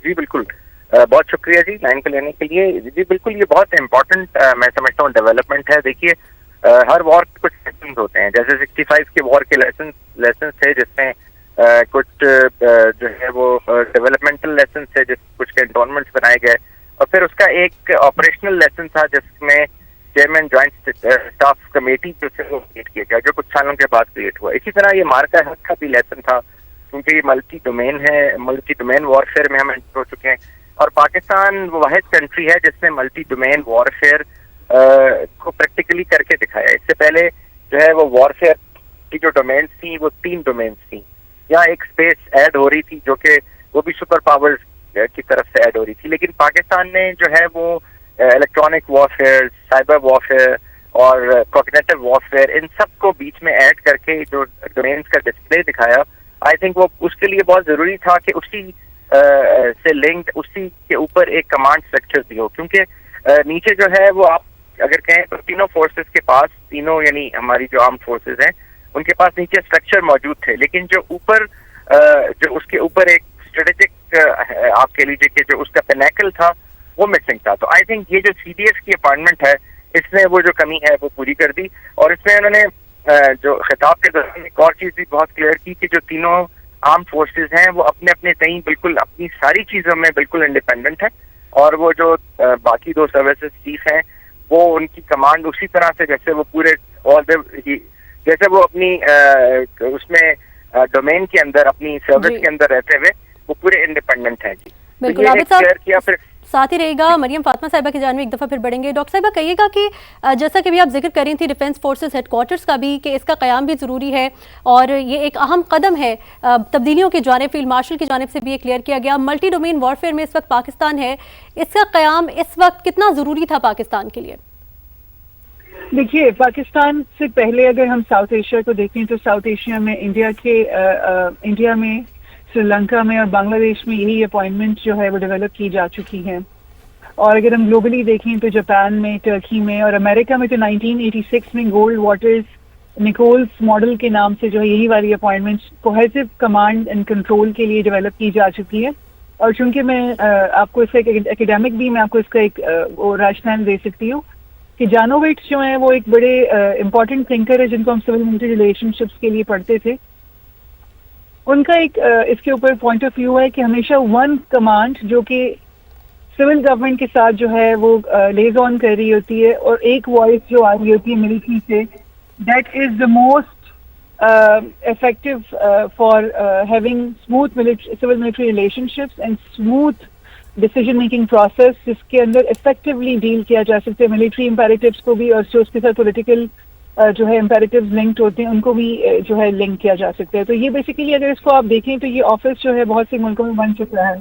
جی بالکل، بہت شکریہ جی لائن پہ لینے کے لیے. جی بالکل، یہ بہت امپورٹنٹ میں سمجھتا ہوں ڈیولپمنٹ ہے. دیکھیے ہر وار کے کچھ لیسنز ہوتے ہیں، جیسے 65 کے وار کے لیسنز تھے جس میں کچھ جو ہے وہ ڈیولپمنٹ لیسنز تھے، جس کچھ کنٹونمنٹس بنائے گئے، اور پھر اس کا ایک آپریشنل لیسن تھا جس میں چیئرمین جوائنٹ اسٹاف کمیٹی جو تھے وہ کریٹ کیا گیا، جو کچھ سالوں کے بعد کریٹ ہوا. اسی طرح یہ مارکا حق کا بھی لیسن تھا، کیونکہ یہ ملٹی ڈومین وارفیئر میں ہم انٹر ہو چکے ہیں، اور پاکستان وہ واحد کنٹری ہے جس نے ملٹی ڈومین وارفیئر کو پریکٹیکلی کر کے دکھایا. اس سے پہلے جو ہے وہ وارفیئر کی جو ڈومینس تھیں وہ 3 ڈومینس تھیں. یہاں ایک اسپیس ایڈ ہو رہی تھی جو کہ وہ بھی سپر پاورز کی طرف سے ایڈ ہو رہی تھی، لیکن پاکستان نے جو ہے وہ الیکٹرانک وارفیئر، سائبر وارفیئر اور کوگنیٹو وارفیئر، ان سب کو بیچ میں ایڈ کر کے جو ڈومینس کا ڈسپلے دکھایا. آئی تھنک وہ اس کے لیے بہت ضروری تھا کہ اسی سے لنکڈ اسی کے اوپر ایک کمانڈ اسٹرکچر بھی ہو، کیونکہ نیچے جو ہے وہ آپ اگر کہیں تو تینوں فورسز کے پاس، تینوں یعنی ہماری جو آرم فورسز ہیں ان کے پاس نیچے اسٹرکچر موجود تھے، لیکن جو اوپر جو اس کے اوپر ایک اسٹریٹجک آپ کہہ لیجیے کہ جو اس کا پینیکل تھا وہ مسنگ تھا. تو آئی تھنک یہ جو سی ڈی ایس کی اپائنٹمنٹ ہے اس نے وہ جو کمی ہے وہ پوری کر دی، اور اس میں انہوں نے جو خطاب کے دوران ایک اور چیز بھی بہت کلیئر کی کہ جو تینوں آرم فورسز ہیں وہ اپنے اپنے تئیں بالکل اپنی ساری چیزوں میں بالکل انڈیپینڈنٹ ہے، اور وہ جو باقی 2 سروسز چیف ہیں وہ ان کی کمانڈ اسی طرح سے جیسے وہ پورے جیسے وہ اپنی اس میں ڈومین کے اندر اپنی سروس کے اندر رہتے ہوئے وہ پورے انڈیپینڈنٹ ہیں. جی بالکل. عابد صاحب ساتھ ہی رہے گا. مریم فاطمہ صاحبہ کی جانب ایک دفعہ پھر بڑھیں گے. ڈاکٹر صاحبہ کہیے گا کہ جیسا کہ بھی آپ ذکر کر رہی تھی ڈیفینس فورسز ہیڈ کوارٹرز کا بھی، کہ اس کا قیام بھی ضروری ہے اور یہ ایک اہم قدم ہے تبدیلیوں کی جانب. فیلڈ مارشل کی جانب سے بھی یہ کلیئر کیا گیا. ملٹی ڈومین وارفیئر میں اس وقت پاکستان ہے، اس کا قیام اس وقت کتنا ضروری تھا پاکستان کے لیے؟ دیکھیے پاکستان سے پہلے اگر ہم ساؤتھ ایشیا کو دیکھیں تو ساؤتھ ایشیا میں انڈیا میں، سری لنکا میں اور بنگلہ دیش میں یہی اپوائنٹمنٹ جو ہے وہ ڈیولپ کی جا چکی ہیں. اور اگر ہم گلوبلی دیکھیں تو جاپان میں، ٹرکی میں اور امریکہ میں تو 1986 میں گولڈ واٹرز نکولس ماڈل کے نام سے جو ہے یہی والی appointments cohesive command and control کے لیے ڈیولپ کی جا چکی ہے. اور چونکہ میں آپ کو اس کا ایک ایکیڈیمک بھی میں آپ کو اس کا ایک راشنال دے سکتی ہوں کہ جانوویٹس جو ہیں وہ ایک بڑے امپورٹنٹ تھنکر ہے جن کو ہم سول ملٹری ریلیشن شپس کے لیے پڑھتے تھے. ان کا ایک اس کے اوپر پوائنٹ آف ویو ہے کہ ہمیشہ ون کمانڈ جو کہ سول گورنمنٹ کے ساتھ جو ہے وہ لیز آن کر رہی ہوتی ہے اور ایک وائس جو آ رہی ہوتی ہے ملٹری سے، that is the most effective for having smooth civil military relation ships and smooth decision making process, جس کے اندر افیکٹولی ڈیل کیا جا سکتا ہے ملٹری امپیریٹیوز کو بھی، اور جو اس کے ساتھ پولیٹیکل جو ہے امپیریٹیوز لنکڈ ہوتے ہیں ان کو بھی جو ہے لنک کیا جا سکتا ہے. تو یہ بیسیکلی اگر اس کو آپ دیکھیں تو یہ آفس جو ہے بہت سے ملکوں میں بن چکا ہے.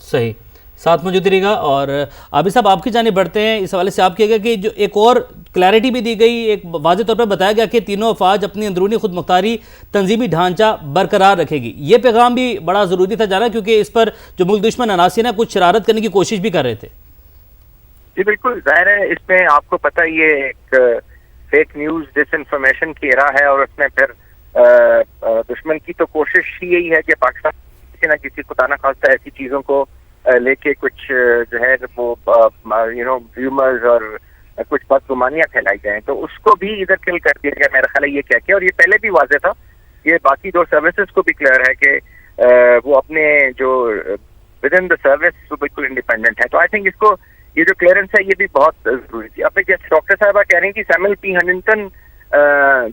صحیح، ساتھ موجود رہے گا. اور عابد صاحب آپ کی جانب بڑھتے ہیں. اس حوالے سے آپ کہے گا کہ جو ایک اور کلیئرٹی بھی دی گئی، ایک واضح طور پر بتایا گیا کہ تینوں افواج اپنی اندرونی خود مختاری تنظیمی ڈھانچہ برقرار رکھے گی. یہ پیغام بھی بڑا ضروری تھا جانا، کیونکہ اس پر جو ملک دشمن عناصر ہیں کچھ شرارت کرنے کی کوشش بھی کر رہے تھے. جی بالکل، ظاہر ہے اس میں آپ کو پتہ یہ ایک فیک نیوز ڈس انفارمیشن کی ایرا ہے، اور اس میں پھر دشمن کی تو کوشش ہی یہی ہے کہ پاکستان کسی نہ کسی خدا نہ خواستہ ایسی چیزوں کو لے کے کچھ جو ہے وہ ریومرز اور کچھ بدگمانیاں پھیلائی جائیں، تو اس کو بھی ادھر کل کر دیا گیا میرا خیال ہے یہ کہہ کے. اور یہ پہلے بھی واضح تھا، یہ باقی 2 سروسز کو بھی کلیئر ہے کہ وہ اپنے جو ود ان دا سروس وہ بالکل انڈیپینڈنٹ ہے. تو آئی تھنک اس کو یہ جو کلیئرنس ہے یہ بھی بہت ضروری تھی. اب جیسے ڈاکٹر صاحبہ کہہ رہی ہیں کہ سیموئل پی ہنٹنگٹن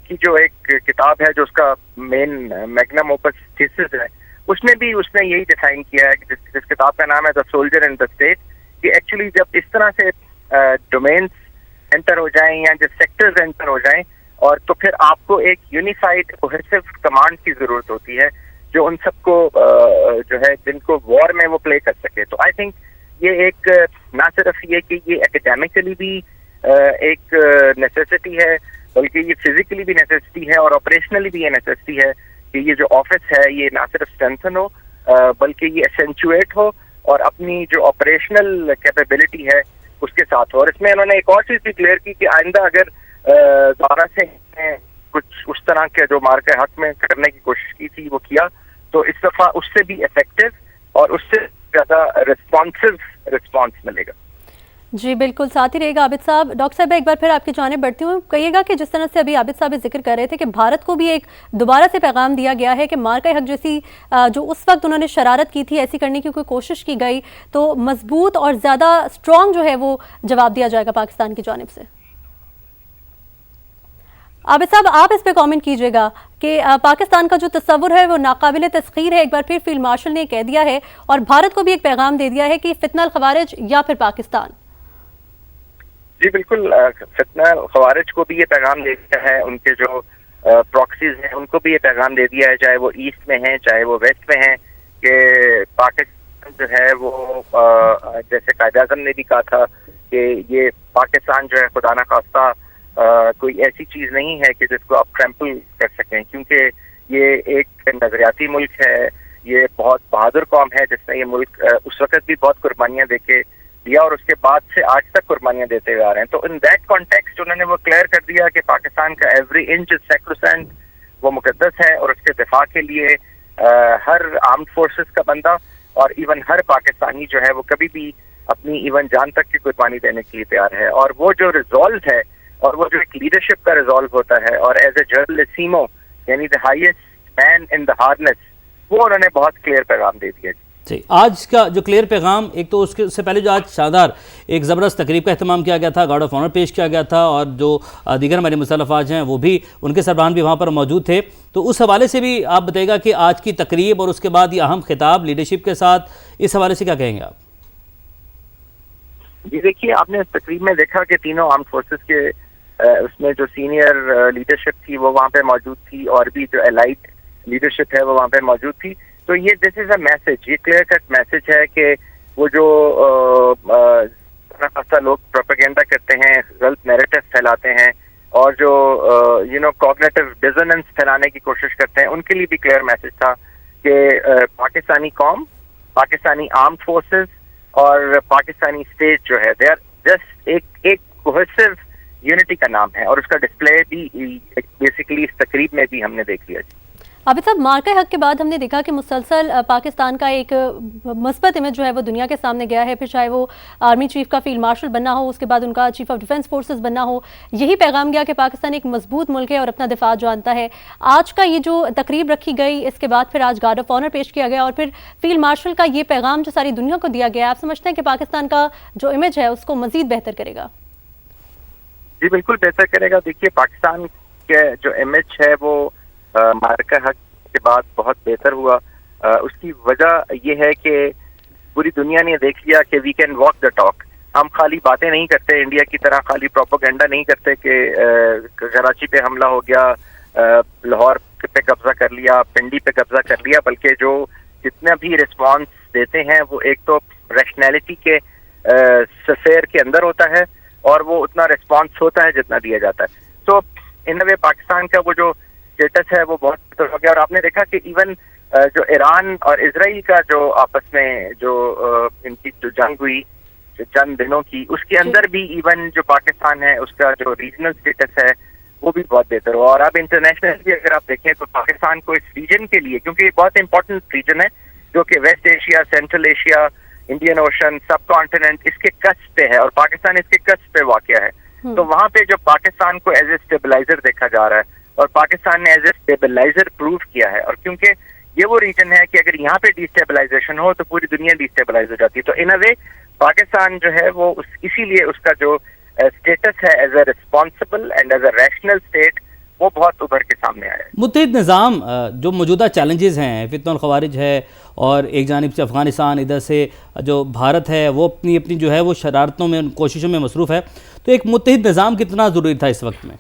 کی جو ایک کتاب ہے جو اس کا مین میگنم اوپس تھیسس ہے، اس میں بھی اس نے یہی ڈیفائن کیا ہے کہ جس کتاب کا نام ہے دا سولجر اینڈ دا اسٹیٹ، کہ ایکچولی جب اس طرح سے ڈومینس انٹر ہو جائیں یا جب سیکٹرز انٹر ہو جائیں، اور تو پھر آپ کو ایک یونیفائڈ کوہیسو کمانڈ کی ضرورت ہوتی ہے جو ان سب کو جو ہے جن کو وار میں وہ پلے کر سکے. تو آئی تھنک یہ ایک نہ صرف یہ کہ یہ اکیڈیمکلی بھی ایک نیسیسٹی ہے، بلکہ یہ فزیکلی بھی نیسیسٹی ہے اور آپریشنلی بھی یہ نیسیسٹی ہے کہ یہ جو آفس ہے یہ نہ صرف اسٹرینتھن ہو بلکہ یہ اسینچویٹ ہو اور اپنی جو آپریشنل کیپیبلٹی ہے اس کے ساتھ ہو. اور اس میں انہوں نے ایک اور چیز بھی کلیئر کی کہ آئندہ اگر دوبارہ سے کچھ اس طرح کے جو مارکے حق میں کرنے کی کوشش کی تھی وہ کیا، تو اس دفعہ اس سے بھی افیکٹو اور اس سے زیادہ رسپانس ملے گا. جی بالکل، ساتھ ہی رہے گا عابد صاحب. ڈاکٹر صاحب ایک بار پھر آپ کی جانب بڑھتی ہوں. کہیے گا کہ جس طرح سے ابھی عابد صاحب ذکر کر رہے تھے کہ بھارت کو بھی ایک دوبارہ سے پیغام دیا گیا ہے کہ مارکہ حق جیسی جو اس وقت انہوں نے شرارت کی تھی ایسی کرنے کی کوئی کوشش کی گئی تو مضبوط اور زیادہ اسٹرانگ جو ہے وہ جواب دیا جائے گا پاکستان کی جانب سے. عابد صاحب آپ اس پہ کامنٹ کیجئے گا کہ پاکستان کا جو تصور ہے وہ ناقابل تسخیر ہے. ایک بار پھر فیلڈ مارشل نے کہہ دیا ہے اور بھارت کو بھی ایک پیغام دے دیا ہے کہ فتنہ الخوارج یا پھر پاکستان. جی بالکل، فتنہ خوارج کو بھی یہ پیغام دے دیا ہے، ان کے جو پراکسیز ہیں ان کو بھی یہ پیغام دے دیا ہے، چاہے وہ ایسٹ میں ہیں چاہے وہ ویسٹ میں ہیں، کہ پاکستان جو ہے وہ جیسے قائد اعظم نے بھی کہا تھا کہ یہ پاکستان جو ہے خدا نخواستہ کوئی ایسی چیز نہیں ہے کہ جس کو آپ ٹریمپل کر سکیں، کیونکہ یہ ایک نظریاتی ملک ہے، یہ بہت بہادر قوم ہے جس نے یہ ملک اس وقت بھی بہت قربانیاں دے کے دیا اور اس کے بعد سے آج تک قربانیاں دیتے ہوئے آ رہے ہیں. تو ان دیٹ کانٹیکسٹ انہوں نے وہ کلیئر کر دیا کہ پاکستان کا ایوری انچ سیکروسینٹ وہ مقدس ہے اور اس کے دفاع کے لیے ہر آرمڈ فورسز کا بندہ اور ایون ہر پاکستانی جو ہے وہ کبھی بھی اپنی ایون جان تک کی قربانی دینے کے لیے تیار ہے. اور وہ جو ریزالو ہے اور وہ جو ایک لیڈرشپ کا ریزالو ہوتا ہے اور ایز اے جرنلسیمو یعنی the highest main in the horns, وہ انہوں نے بہت کلیئر پیغام دے دیا. جی آج کا جو کلیئر پیغام، ایک تو اس سے پہلے جو آج شاندار ایک زبردست تقریب کا اہتمام کیا گیا تھا، گارڈ آف آنر پیش کیا گیا تھا اور جو دیگر ہمارے مسلح افواج ہیں وہ بھی ان کے سربراہان بھی وہاں پر موجود تھے. تو اس حوالے سے بھی آپ بتائیے گا کہ آج کی تقریب اور اس کے بعد یہ اہم خطاب لیڈرشپ کے ساتھ، اس حوالے سے کیا کہیں گے آپ؟ جی دیکھیے، آپ نے اس تقریب میں دیکھا کہ تینوں آرمڈ فورسز کے اس میں جو سینئر لیڈرشپ تھی وہ وہاں پہ موجود تھی اور بھی جو الائٹ لیڈرشپ ہے وہ وہاں پہ موجود تھی. تو یہ دس از اے میسج، یہ کلیئر کٹ میسج ہے کہ وہ جو لوگ پروپیگنڈا کرتے ہیں، غلط نیریٹو پھیلاتے ہیں اور جو کوگنیٹو ڈیزوننس پھیلانے کی کوشش کرتے ہیں، ان کے لیے بھی کلیئر میسج تھا کہ پاکستانی قوم، پاکستانی آرمڈ فورسز اور پاکستانی اسٹیٹ جو ہے دے آر جسٹ ایک کوہیسو یونٹی کا نام ہے اور اس کا ڈسپلے بھی بیسیکلی اس تقریب میں بھی ہم نے دیکھ لیا. عابد صاحب مارکہ حق کے بعد ہم نے دیکھا کہ مسلسل پاکستان کا ایک مثبت امیج جو ہے وہ دنیا کے سامنے گیا ہے، پھر چاہے وہ آرمی چیف کا فیلڈ مارشل بننا ہو، اس کے بعد ان کا چیف آف ڈیفنس فورسز بننا ہو، یہی پیغام گیا کہ پاکستان ایک مضبوط ملک ہے اور اپنا دفاع جانتا ہے. آج کا یہ جو تقریب رکھی گئی، اس کے بعد پھر آج گارڈ آف آنر پیش کیا گیا اور پھر فیلڈ مارشل کا یہ پیغام جو ساری دنیا کو دیا گیا، آپ سمجھتے ہیں کہ پاکستان کا جو امیج ہے اس کو مزید بہتر کرے گا؟ جی بالکل بہتر کرے گا. دیکھیے پاکستان کے جو امیج ہے وہ مارکہ حق کے بعد بہت بہتر ہوا. اس کی وجہ یہ ہے کہ پوری دنیا نے دیکھ لیا کہ we can walk the talk. ہم خالی باتیں نہیں کرتے، انڈیا کی طرح خالی پروپیگنڈا نہیں کرتے کہ کراچی پہ حملہ ہو گیا، لاہور پہ قبضہ کر لیا، پنڈی پہ قبضہ کر لیا، بلکہ جو جتنا بھی رسپانس دیتے ہیں وہ ایک تو ریشنلٹی کے سفیر کے اندر ہوتا ہے اور وہ اتنا رسپانس ہوتا ہے جتنا دیا جاتا ہے. تو ان وے پاکستان کا وہ جو اسٹیٹس ہے وہ بہت بہتر ہو گیا. اور آپ نے دیکھا کہ ایون جو ایران اور اسرائیل کا جو آپس میں جو ان کی جو جنگ ہوئی چند دنوں کی، اس کے اندر بھی ایون جو پاکستان ہے اس کا جو ریجنل اسٹیٹس ہے وہ بھی بہت بہتر ہوا. اور اب انٹرنیشنل بھی اگر آپ دیکھیں تو پاکستان کو اس ریجن کے لیے، کیونکہ یہ بہت امپورٹنٹ ریجن ہے جو کہ West Asia, Central Asia, Indian Ocean, subcontinent اس کے کسب پہ ہے اور پاکستان اس کے کسب پہ واقع ہے. تو وہاں پہ جو پاکستان کو ایز اے اسٹیبلائزر دیکھا جا رہا ہے اور پاکستان نے ایز اے اسٹیبلائزر پروو کیا ہے. اور کیونکہ یہ وہ ریجن ہے کہ اگر یہاں پہ ڈی اسٹیبلائزیشن ہو تو پوری دنیا ڈی اسٹیبلائز ہو جاتی ہے. تو ان اے وے پاکستان جو ہے وہ اسی لیے اس کا جو اسٹیٹس ہے as a responsible and as a rational state وہ بہت ابھر کے سامنے آیا ہے. متحد نظام جو موجودہ چیلنجز ہیں، فتنہ الخوارج ہے اور ایک جانب سے افغانستان، ادھر سے جو بھارت ہے وہ اپنی جو ہے وہ شرارتوں میں، کوششوں میں مصروف ہے، تو ایک متحد نظام کتنا ضروری تھا اس وقت میں؟